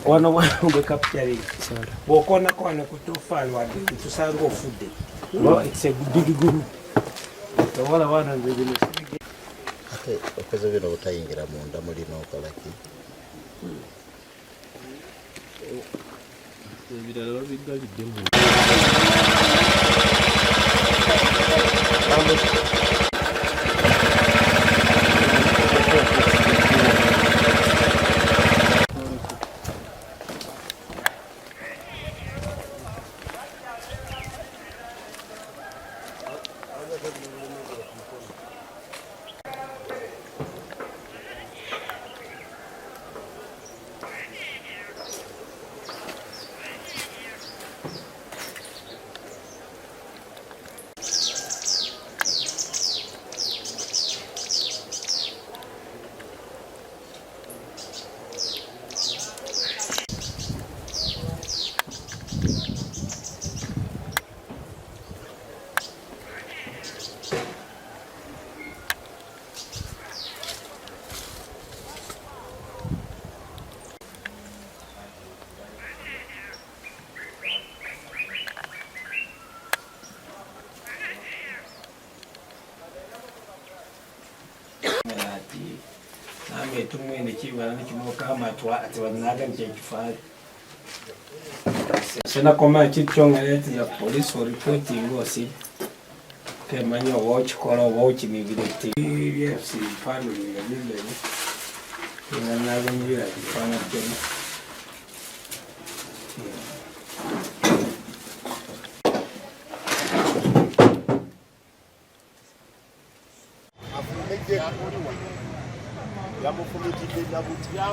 Wano we capturing. Wokona kona kutofal wadi tusanga ofudde. No, it's a big group. So wana nzigine. Ate okoze bino butayingira munda muli n'okolaki. Ebirala bigalidde mu. Tumwene kibala nikimoka amatwa ati wanaga nchekifali sena koma chichonga leti ya police for reporting osi kemanyo watch kola watch ni videti yes family ya mile ni naga njira kifanya tena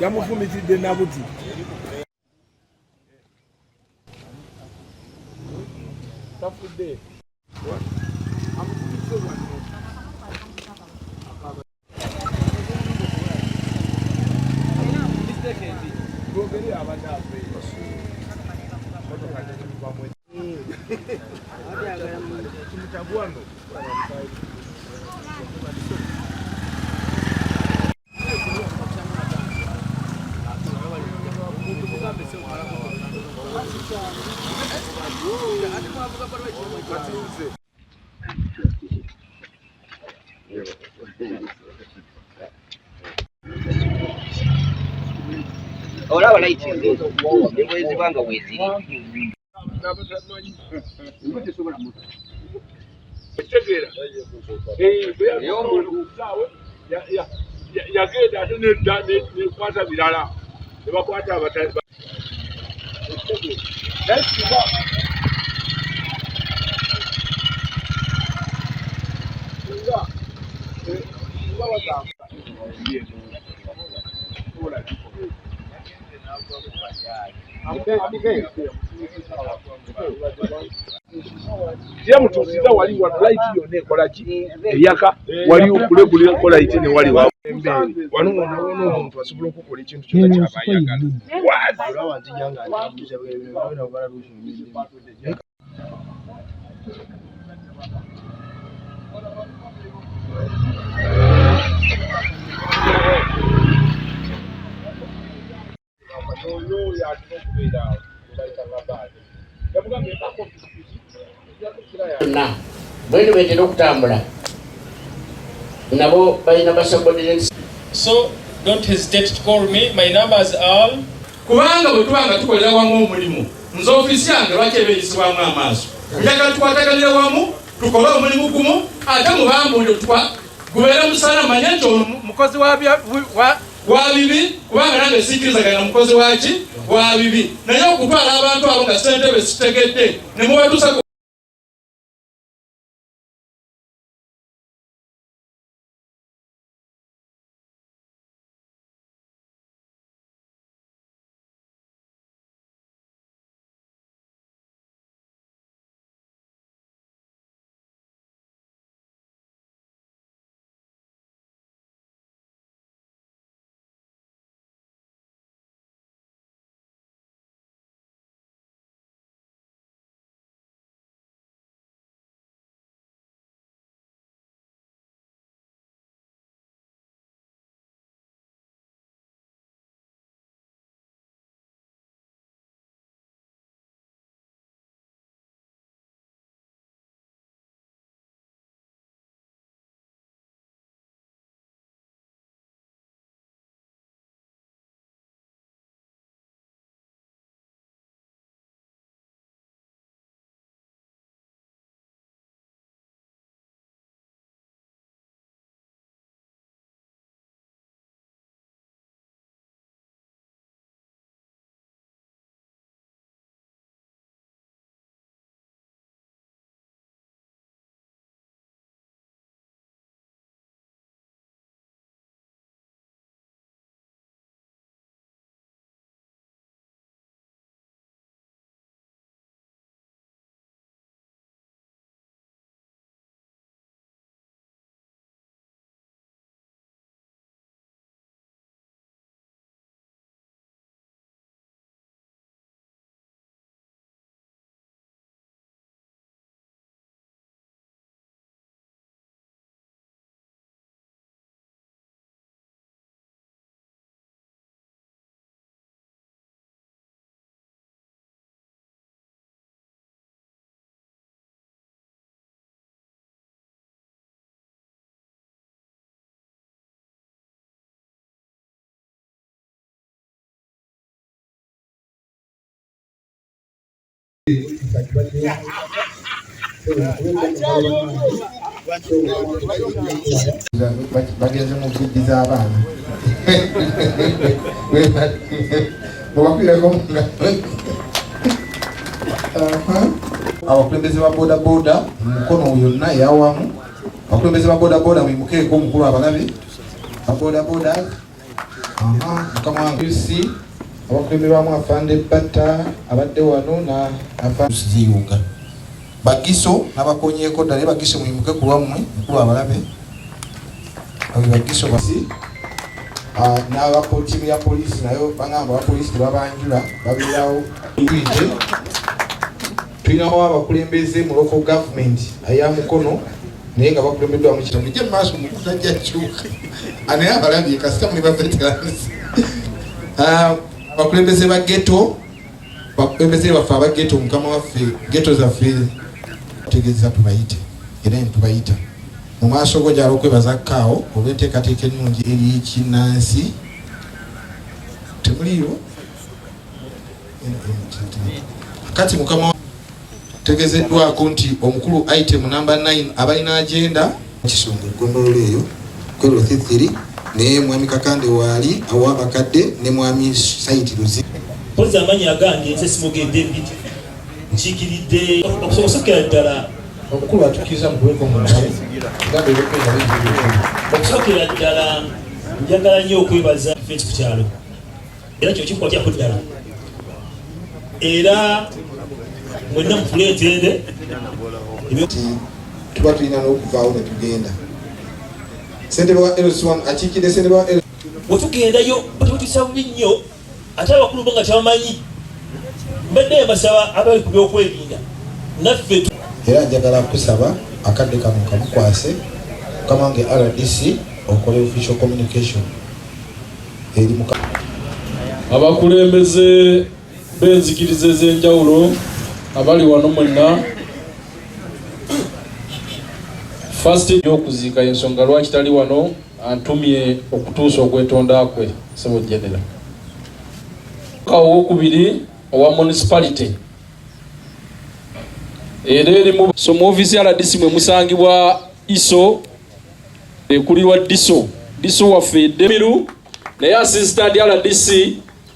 Yamufumitidde nabuti. Tafudde. Amufumitidde wano. Mistake endi. Gogeri abadde afe. Motoka tekiva mwe. Ati agala kimutabuano. Ora wala ichinde mwezi banga wezi yo muntu yagenda ate ne kwata birala ne bakwata abatali Mutuusiza wali walaiti yonna ekola ki ebyaka wali okulegulira enkola ite ne wali wano omuntu asobola okukola ekintu kyonna ky'aba ayagala. bwenu betera okutambula nabo balina basubordinates. So don't hesitate to call me. My numbers are kubanga bwe tubanga tukolera wamu omulimu nze ofiisi yange lwaki ebeeyisibwamu amaaso njagala tukwataganira wamu tukole omulimu gumu ate mubambulire gubeere musana manye nti mukozi wa bibi kubanga nange sikkirizaganya mukozi waki wa bibi naye okutwala abantu abo nga ssentebe sitegedde ne mubatuusa bagenze mu kuddiza abaana mubakwireko abakulembeze ba bodaboda mukono yonna eyawamu abakulembeze ba bodaboda mwimukeeko omukulu abalabe abodaboda mukama wange usi abakulembeze bamu afande bata abadde wano na afandeziyunga bagiso n'abakonyeko ddala bagiso mwimuke ku lwammwe mukulu abalabe bagiso basi n'abapolisi ya polisi nayo bangamba abapolisi tebabanjula babeerawo ibwite tulinawo abakulembeze mu local government aya mukono naye nga bakulembeddwa mu kitundu gye maaso mukuta jyakyuka anaye abalambye kasita muli baveterans bakulembeze ba ghetto bakulembeze baffe aba ghetto mukama waffe ghetto zaffe tutegeeza tubayite era tubayita mu maaso go gyala okwebaza kaawo olw'enteekateeka ennungi eri kinansi temuliiwo kati mukama tegezeddwako nti omukulu item number 9 abalina agenda kisonga eggondolo eyo kwero 33 ne mwami Kakande waali awabakadde ne mwami Saidi Luzi polisi amanyi agange nze simugende mbiti nkikiridde okusobosokera ddala omukulu atukiza mu kuweka omunaale gambe ebyokwenda okusokera ddala njagala nnyo okwebaza fensi ku kyalo era kyo kikukwatako ddala era mwenna mufuleetende tuba tulina n'okuvaawo ne tugenda ssentebe wa LC1 akiikidde ssentebe wa wetugendayo batutisa bubi nnyo ate abakulu bo nga kyabamanyi mbadde basaba abali ku byokwerinda naffe era njagala kusaba akadde kano kamukwase kamange RDC okole official communication eri abakulembeze b'enzikiriza ez'enjawulo abali wano mwenna First y'okuziika ensonga lwaki tali wano antumye okutuusa okwetonda kwe Ssebo General. Owokubiri owa municipality era erimu so mu office ya RDC mwe musangibwa iso ekulirwa diso waffe Demiru naye assistant ya RDC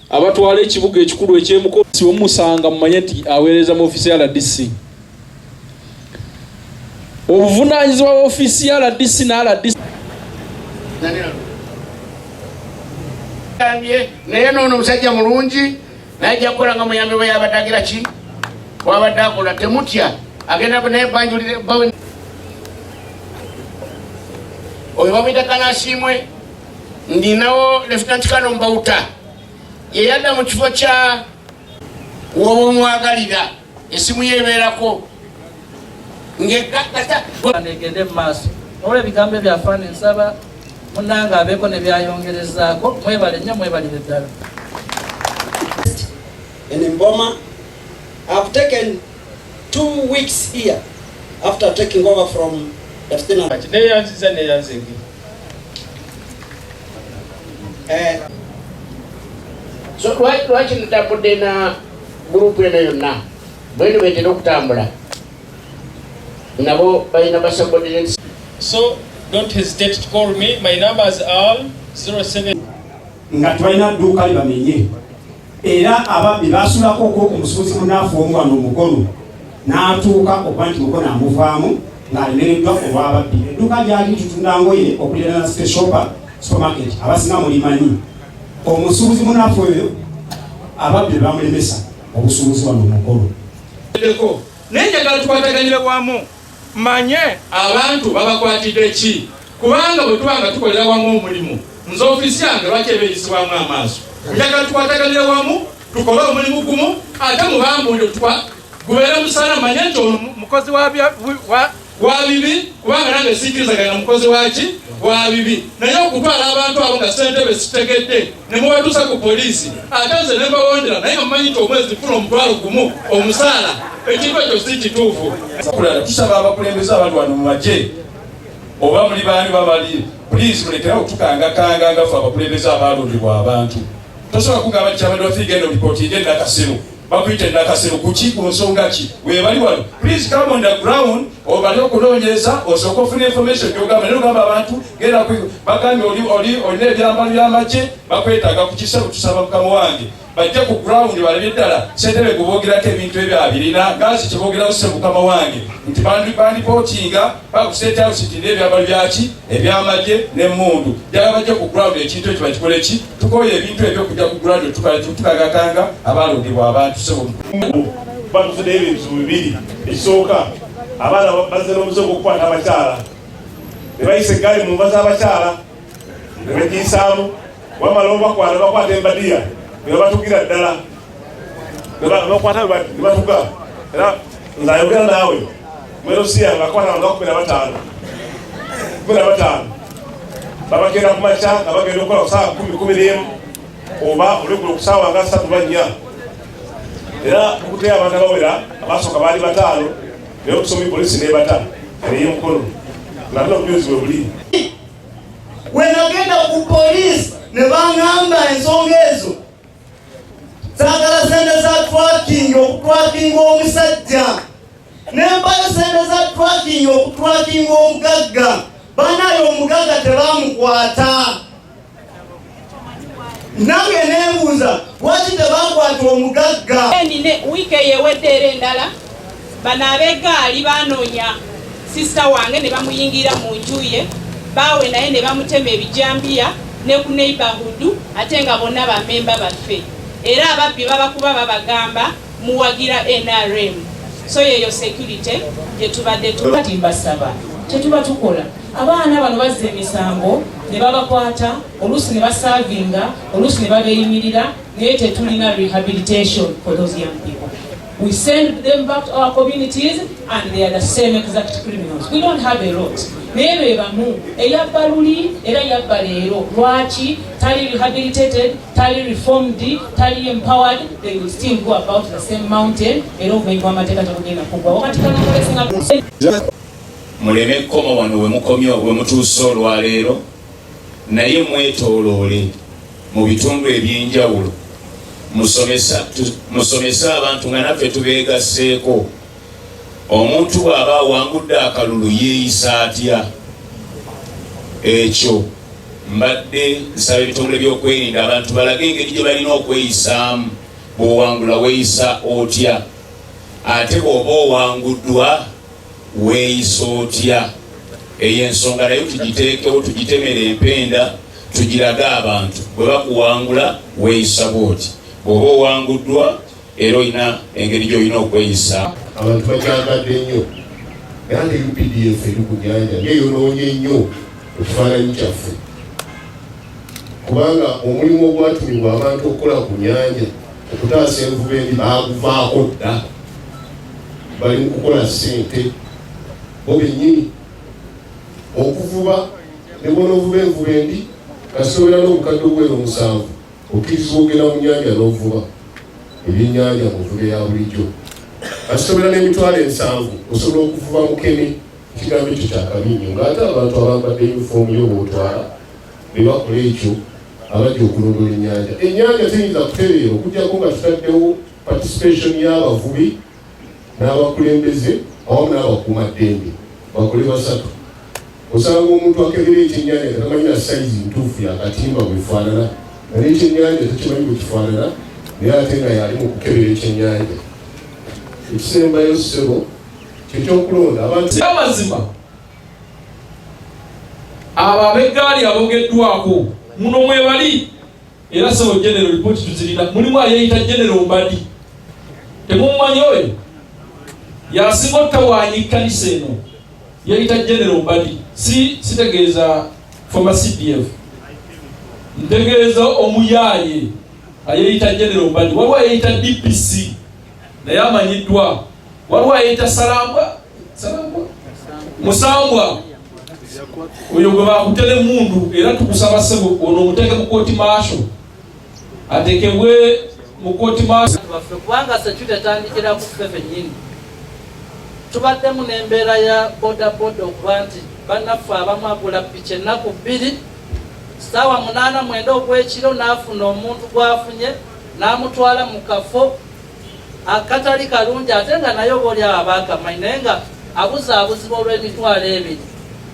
abatwala ekibuga ekikulu ekyemukozi omusanga mumanye nti aweereza mu office ya RDC. Obuvunaanyizibwa bwa office ya RDC na RDC naye noono omusajja mulungi najja kukola nga muyambi bwe yabadagira ki wabadde akola temutya agenda naye banjulire oyo bamwita Kanasiimwe ndinawo Lieutenant Colonel Mbawuta yeyadda mu kifo kya woba omwagalira esimu yeebeerako ngegende mu maaso olwo ebigambo ebyafaana ensaba munange abeeko ne byayongerezaako mwebale nnyo mwebalire ddala. In Mboma, I've taken 2 weeks here after taking over from Lieutenant. So lwaki nitambudde na gurupu eno yonna bwenu betera okutambula nabo balina basubordinates. So don't hesitate to call me. My numbers are 07. Nga twalina dduuka libamenye era ababbi basulako omusuubuzi munaafu omu wano omukono n'atuuka okuba nti mukono amuvaamu ng'alemereddwa olw'ababbi. Edduuka lyali tutunda ngoye okulira na supermarket abasinga mulimanyi. Omusuubuzi munaafu oyo ababbi bamulemesa obusuubuzi wano omukono. Naye njagala tukwataganyire wamu manye abantu babakwatidde ki kubanga bwe tubanga tukolera wamu omulimu nze ofisi yange lwaki ebeeyisibwamu amaaso njagala tukwataganire wamu tukole omulimu gumu ate mubambulire gubeere musana manye nti ono mukozi wa bibi kubanga nange sikkirizaganya mukozi waki wa bibi naye okutwala abantu abo nga ssentebe sitegedde ne mubatuusa ku poliisi ate nze ne mbawondera naye nga mumanyi nti omwezi funa omutwalo gumu omusaala ekintu ekyo si kituufu. Tusaba abakulembeze abantu wano mu magye oba muli baani babali please mulekerawo tukangakanga nga ffe abakulembeze abalondebwa abantu tosobola kugamba nti kyabadde wafiiga eno lipooti ye nakasero bakuyite nakasero kuki ku nsonga ki webali wano please come on the ground obali okunoonyeza osooka ofuna information gyogamba naye ogamba abantu genda bagambye olina ebyambalo by'amagye bakwetaaga ku kisebo tusaba mukama wange bajja ku ground balabye ddala ssentebe guboogerako ebintu ebyo abirina gazi kyeboogerawo se mukama wange nti bandipootinga bakustate house nti n'ebyambalo byaki ebyamagye n'emmundu jala bajja ku ground ekintu ekyo bakikole ki tukoye ebintu ebyo kujja ku ground tukagakanga abalondebwa abantu sebo batufudde ebintu bibiri ekisooka abaana bazze n'omuze gw'okukwata abakyala ne bayisa eggaali mu nva z'abakyala ne bagiyisaamu wamala bakwata embadiya ne batugira ddala bakwata ne batuga era nzayogera naawe mwerosiya ngakwata nga 15 babagenda ku makya nga bagenda okukola ku saawa 10 oba olweggulo ku saawa nga 3 bannya era okuteya abantu abawera abasooka baali 5 naye okusoma poliisi nebata ereyemukono nabino obujulizi bwe buli wenagenda ku poliisi ne baŋŋamba ensonga ezo zaagala sente za okutwakinga omusajja nembayo sente za okutwakinga omugagga banayo omugagga tebamukwata nange nembuuza lwaki tebakwata omugagga. Nine wiiki eyewedde era endala bano ab'eggaali banoonya sisita wange ne bamuyingira mu nju ye baawe naye ne bamutema ebijambiya ne ku neighborhood ate nga bonna bamemba baffe era ababbi babakuba babagamba muwagira NRM. So yeyo security gyetubadde tumbasaba tetuba tukola abaana bano bazza emisango ne babakwata oluusi ne basaavinga oluusi ne babeeyimirira naye tetulina rehabilitation for those young people. We send them back to our communities and they are the same exact criminals. We don't have a lot. Naye bamu eyabba luli era yabba leero lwaki tali rehabilitated, tali reformed, tali empowered, they will still go about the same mountain era obumenyi bw'amateeka tekugenda kugwa wakati kanakolesenga muleme koma wano we mukomyo we mutuusa olwaleero naye mwetooloole mu bitundu eby'enjawulo musomesa abantu nga naffe tubeegasseeko. Omuntu bw'aba awangudde akalulu yeeyisa atya? Ekyo mbadde nsaba ebitongole by'okwerinda abantu balage engeri gye balina okweyisaamu. Bw'owangula weeyisa otya? Ate bw'oba owanguddwa weeyisa otya? Eyo ensonga nayo tugiteekewo, tugitemere empenda, tugirage abantu. Bwe bakuwangula weeyisa bw'oti. Bw'oba owanguddwa era olina engeri gy'olina okweyisa. Abantu bakyagadde nnyo era ne UPDF eri ku nnyanja neeyonoonye nnyo ekifaananyi kyaffe, kubanga omulimu ogwatumibwa abantu okukola ku nnyanja okutaasa envuba embi baaguvaako dda, bali mu kukola ssente bo bennyini okuvuba ne bw'onoovuba envuba embi kasobera n'obukadde obwero 7 okkirizibwa ogenda mu nnyanja n'ovuba ebyennyanja mu nvuba ya bulijjo. Asobera n'emitwalo 7 osobola okuvuba mukene, ekigambo ekyo kyakabi nnyo ng'ate abantu abambadde yunifoomu y'obootwala be bakola ekyo abajja okulondola ennyanja. Ennyanja teyinza kutereera okujjako nga tutaddewo participation y'abavubi n'abakulembeze awamu n'abakuumaddembe bakole basatu. Osanga omuntu akebera ekyennyanja nga tamanyi na sayizi ntuufu yakatimba bwefaanana, nga n'ekyennyanja tekimanyi bwe kifaanana, naye ate nga yali mu kukebera ekyennyanja. Ekisembayo ssebo kyekyokulonda abantu amazima abo ab'eggaali abogeddwako muno mwebali era sebo general report tuzirina. Mulimu ayeyita General Mbadi, temumumanyi oyo yasinga ottawaanyi kkanisa eno, yeyita General Mbadi. Sitegeeza former CDF, ntegeeza omuyaaye ayeyita General Mbadi. Waliwo ayeyita DPC naye amanyiddwa, waliwo ayeyita Musambwa oyo gwe bakutele mundu, era tukusaba ssebo ono omuteeke mu kooti maasho, atekebwe mu kooti maasho. Kubanga security etandikira ku ffe ffennyini tubaddemu n'embeera ya bodaboda okuba nti bannaffe abamu agula ppiki ennaku 2 ssaawa 8-9 ogw'ekiro n'afuna omuntu gw'afunye n'amutwala mu kafo akatali kalungi, ate nga naye oba oli abakamanyi naye nga abuzaabuzibwa olw'emitwalo 2.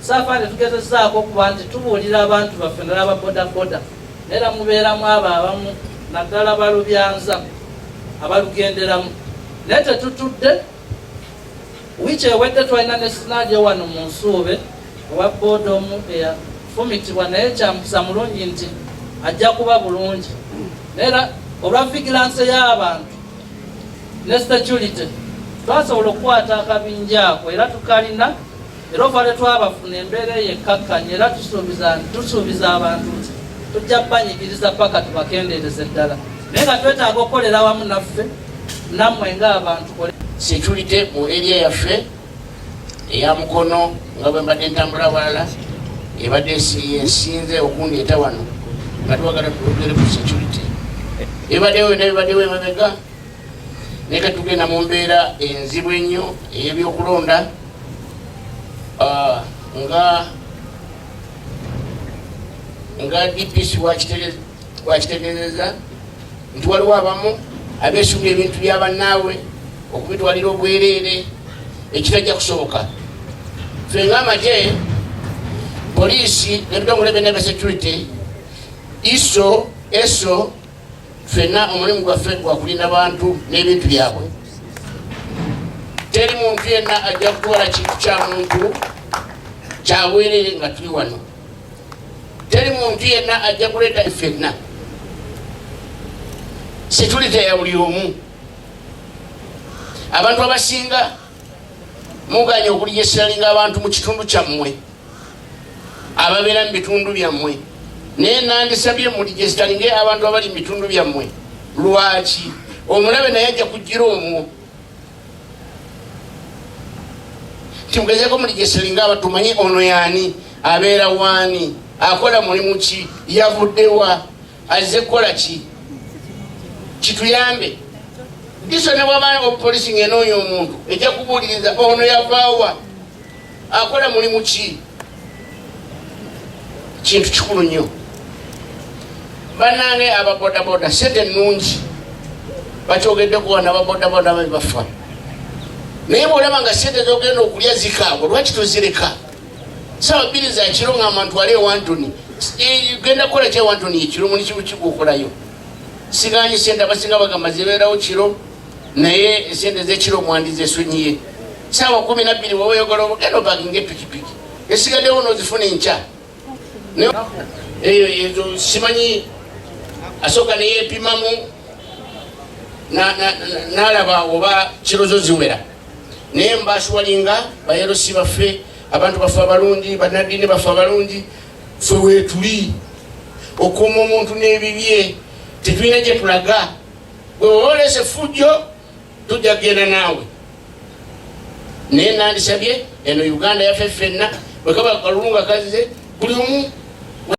Saafaane tugezezaako okuba nti tubuulira abantu baffe naddala ababodaboda, era mubeeramu abo abamu naddala balubyanza abalugenderamu. Naye tetutudde, wiiki ewedde twalina ne sinaadio wano mu Nsuube owa booda omu eyafumitibwa, naye kyamukisa mulungi nti ajja kuba bulungi. Era olwa vigilance y'abantu ne security twasobola okukwata akabinja ako era tukalina, era ovale twabafuna embeera eyekkakkanya, era tusuubiza abantu nti tujja kubanyigiriza paka tubakendeereze ddala, naye nga twetaaga okukolera wamu naffe nammwe ng'abantu. Security mu area yaffe eya Mukono nga bwe mbadde ntambula walala ebadde ensinze okundeeta wano nga twagala twogere ku security. Ebaddewo emabega naye ka tugenda mu mbeera enzibu ennyo ey'ebyokulonda nga DPC wakitegeezeza nti waliwo abamu abeesunga ebintu bya bannaabwe okubitwalira obwereere ekitajja kusoboka. Ffe ng'amagye, poliisi n'ebitongole byonna bya security, ESO, ffenna omulimu gwaffe gwa kulinda bantu n'ebintu byabwe. Teri muntu yenna ajja kutwala kintu kya muntu kya bwereere nga tuli wano. Teri muntu yenna ajja kuleeta ffenna. Security ya buli omu. Abantu abasinga muganya okuligeseralinga abantu mu kitundu kyammwe ababeera mu bitundu byammwe, naye nandisabye muligesitalinge abantu abali mu bitundu byammwe. Lwaki? Omulabe naye ajja kujjira omwo timugezeeko muligeseralinga abantu tumanye ono yaani, abeera waani, akola mulimu ki, yavuddewa, azze kukola ki, kituyambe. Diso ne bw'abaana obupoliisi ng'enoonya omuntu ejja kubuuliriza ono yavaawa akola mulimu ki kintu kikulu nnyo bannange ababodaboda sente nnungi bakyogeddeko wana ababodaboda bafa naye bwolaba nga sente zogenda okulya zikaago lwaki tozireka sawa bbiri za kiro ngamba ntwale ewantoni genda kukola ki ewantoni ekiro muli kigukolayo siganyi sente abasinga bagamba zibeerawo kiro naye esente z'ekiro mwandizesonyiye sawa 12 woba oyogala ogenda obaginga epikipiki esigaddewo n'ozifuna enkya ezo simanyi asooka neyeepimamu n'alaba oba kirozo ziwera naye mbaswalinga bayerosi baffe abantu baffe abalungi bannaddiini baffe abalungi ffe weetuli okuuma omuntu n'ebibye tetulina gye tulaga bwe woba oleese fujjo tujja kgenda naawe naye nandisabye eno Uganda yaffe ffenna bwe kaba kalulu nga kazize buli omu